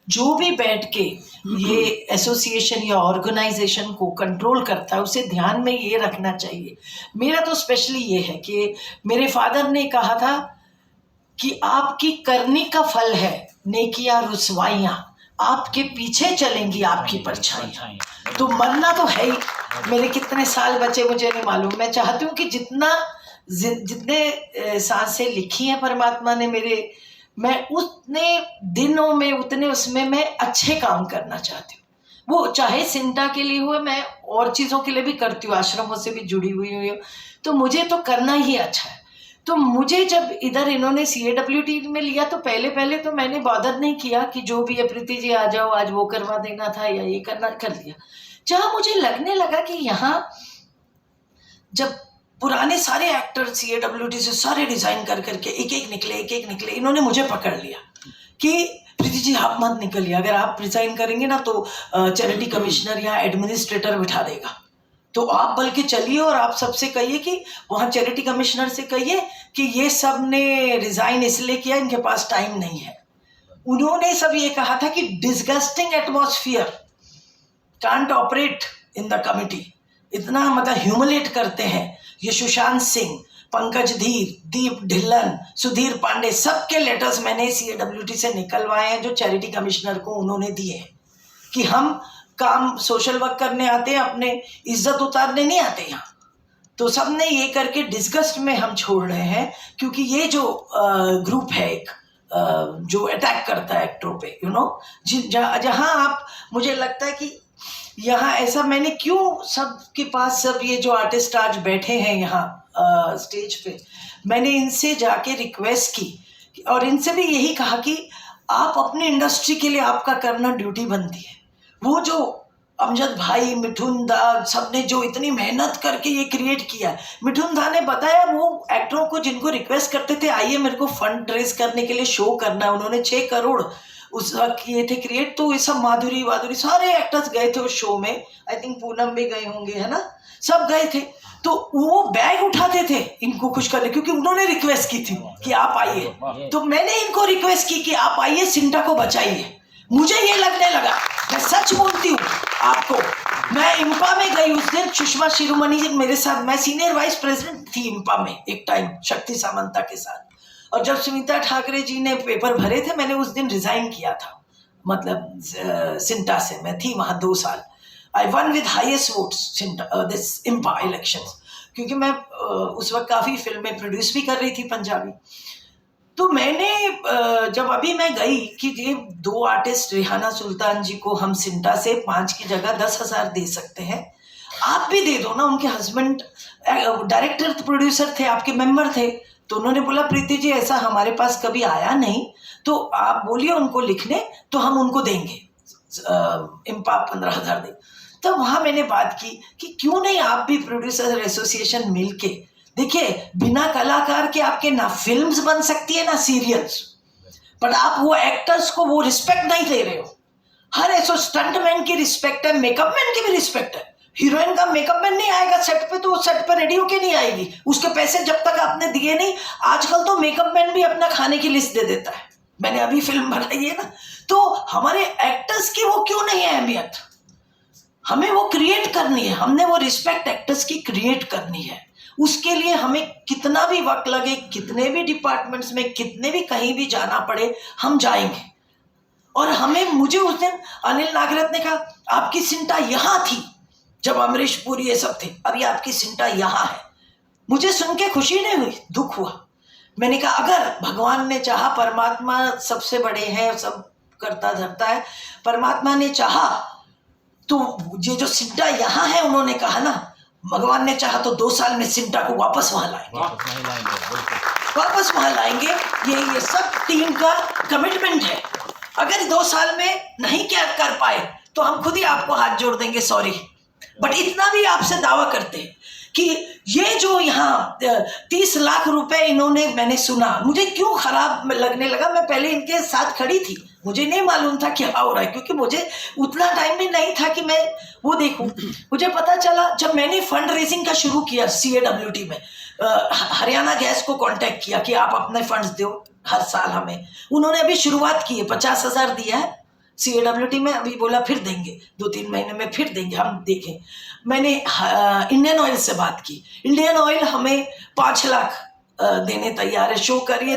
जो भी बैठ के ये एसोसिएशन या ऑर्गेनाइजेशन को कंट्रोल करता है उसे ध्यान में ये रखना चाहिए। मेरा तो स्पेशली ये है कि मेरे फादर ने कहा था कि आपकी करनी का फल है नेकियां रुसवाइयां, आपके पीछे चलेंगी आपकी परछाइयां। तो मरना तो है ही। मेरे कितने साल बचे मुझे नहीं मालूम। मैं चाहती हूँ कि जितने सांसें लिखी हैं परमात्मा ने मेरे, मैं उतने दिनों में उतने उसमें मैं अच्छे काम करना चाहती हूँ। वो चाहे सिंटा के लिए हुए, मैं और चीज़ों के लिए भी करती हूँ, आश्रमों से भी जुड़ी हुई हूँ, तो मुझे तो करना ही अच्छा है। तो मुझे जब इधर इन्होंने CAWT में लिया तो पहले तो मैंने बॉदर नहीं किया कि जो भी है प्रीति जी आ जाओ, आज वो करवा देना था या ये करना, कर लिया। जहाँ मुझे लगने लगा कि यहाँ जब पुराने सारे एक्टर CAWT से सारे रिजाइन कर करके एक एक निकले, इन्होंने मुझे पकड़ लिया कि प्रीति जी आप मत निकलिए, अगर आप रिजाइन करेंगे ना तो चैरिटी कमिश्नर या एडमिनिस्ट्रेटर बिठा देगा, तो आप बल्कि चलिए और आप सबसे कहिए कि वहाँ चैरिटी कमिश्नर से कहिए कि ये सब ने रिजाइन इसलिए किया, इनके पास टाइम नहीं है। उन्होंने सब ये कहा था कि disgusting atmosphere, can't operate in the committee, इतना मतलब ह्यूमिलेट करते हैं ये सुशांत सिंह, पंकज धीर, दीप ढिल्लन, सुधीर पांडे, सबके लेटर्स मैंने CAWT से निकलवाए हैं जो चैरिटी कमिश्नर को उन्होंने दिए हैं कि हम काम सोशल वर्क करने आते हैं, अपने इज्जत उतारने नहीं आते यहाँ। तो सब ने ये करके डिस्गस्ट में हम छोड़ रहे हैं, क्योंकि ये जो ग्रुप है एक जो अटैक करता है एक्टरों पे, जहाँ आप, मुझे लगता है कि यहाँ ऐसा मैंने क्यों सबके पास, सब ये जो आर्टिस्ट आज बैठे हैं यहाँ स्टेज पे, मैंने इनसे जाके रिक्वेस्ट की और इनसे भी यही कहा कि आप अपनी इंडस्ट्री के लिए आपका करना ड्यूटी बनती है। वो जो अमजद भाई, मिठुन दा, सबने जो इतनी मेहनत करके ये क्रिएट किया है, मिठुन दा ने बताया वो एक्टरों को जिनको रिक्वेस्ट करते थे आइए मेरे को फंड रेज करने के लिए शो करना है, उन्होंने 6 करोड़ उस वक्त किए थे क्रिएट। तो ये सब माधुरी सारे एक्टर्स गए थे उस शो में, आई थिंक पूनम भी गए होंगे, है ना, सब गए थे। तो वो बैग उठाते थे इनको खुश करने, क्योंकि उन्होंने रिक्वेस्ट की थी कि आप आइए। तो मैंने इनको रिक्वेस्ट की कि आप आइए, सिंटा को बचाइए। मुझे ये लगने लगा, मैं सच बोलती हूँ आपको, मैं इम्पा में गई उस दिन, सुषमा शिरोमणि जी मेरे साथ, मैं सीनियर वाइस प्रेसिडेंट थी इम्पा में एक टाइम शक्ति सामंता के साथ, और जब सुनीता ठाकरे जी ने पेपर भरे थे मैंने उस दिन रिजाइन किया था, मतलब सिंटा से। मैं थी वहाँ 2 साल। I won with highest votes this इम्पा इलेक्शंस, क्योंकि मैं उस वक्त काफ़ी फिल्में प्रोड्यूस भी कर रही थी पंजाबी। तो मैंने जब अभी मैं गई कि ये 2 आर्टिस्ट रेहाना सुल्तान जी को हम सिंटा से 5 की जगह 10,000 दे सकते हैं, आप भी दे दो ना। उनके हस्बैंड डायरेक्टर प्रोड्यूसर थे, आपके मेंबर थे। तो उन्होंने बोला प्रीति जी ऐसा हमारे पास कभी आया नहीं, तो आप बोलिए उनको लिखने, तो हम उनको देंगे इम्पा 15,000 दे। तब वहाँ मैंने बात की कि क्यों नहीं आप भी प्रोड्यूसर एसोसिएशन मिलके, देखिए बिना कलाकार के आपके ना फिल्म्स बन सकती है ना सीरियल्स, पर आप वो एक्टर्स को वो रिस्पेक्ट नहीं दे रहे हो। हर ऐसा स्टंटमैन की रिस्पेक्ट है, मेकअप मैन की भी रिस्पेक्ट है। हीरोइन का मेकअप मैन नहीं आएगा सेट पे तो वो सेट पे रेडी होके नहीं आएगी, उसके पैसे जब तक आपने दिए नहीं। आजकल तो मेकअप मैन भी अपना खाने की लिस्ट दे देता है, मैंने अभी फिल्म बनाई है ना। तो हमारे एक्टर्स की वो क्यों नहीं है अहमियत, हमें वो क्रिएट करनी है, हमने वो रिस्पेक्ट एक्टर्स की क्रिएट करनी है। उसके लिए हमें कितना भी वक्त लगे, कितने भी डिपार्टमेंट्स में, कितने भी कहीं भी जाना पड़े, हम जाएंगे। और हमें, मुझे उस दिन अनिल नागरथ ने कहा आपकी सिंटा यहाँ थी जब अमरीश पुरी ये सब थे, अभी आपकी सिंटा यहाँ है। मुझे सुन के खुशी नहीं हुई, दुख हुआ। मैंने कहा अगर भगवान ने चाहा, परमात्मा सबसे बड़े हैं, सब करता धरता है, परमात्मा ने चाहा तो ये जो सिंटा यहाँ है, उन्होंने कहा ना, भगवान ने चाहा तो 2 साल में सिंटा को वापस वहां लाएंगे, वापस वहां लाएंगे। ये सब टीम का कमिटमेंट है। अगर 2 साल में नहीं क्या कर पाए तो हम खुद ही आपको हाथ जोड़ देंगे, सॉरी। बट इतना भी आपसे दावा करते हैं कि ये जो यहाँ 30 लाख रुपए इन्होंने, मैंने सुना, मुझे क्यों खराब लगने लगा। मैं पहले इनके साथ खड़ी थी, मुझे नहीं मालूम था क्या हो रहा है, क्योंकि मुझे उतना टाइम भी नहीं था कि मैं वो देखूं। मुझे पता चला जब मैंने फंड रेजिंग का शुरू किया CAWT में, हरियाणा गैस को कांटेक्ट किया कि आप अपने फंड्स दो हर साल हमें। उन्होंने अभी शुरुआत की है, 50,000 दिया है, CAWT में अभी बोला फिर देंगे, 2-3 महीने में फिर देंगे, हम देखें। मैंने इंडियन ऑयल से बात की, इंडियन ऑयल हमें 5 लाख देने तैयार है, शो करिए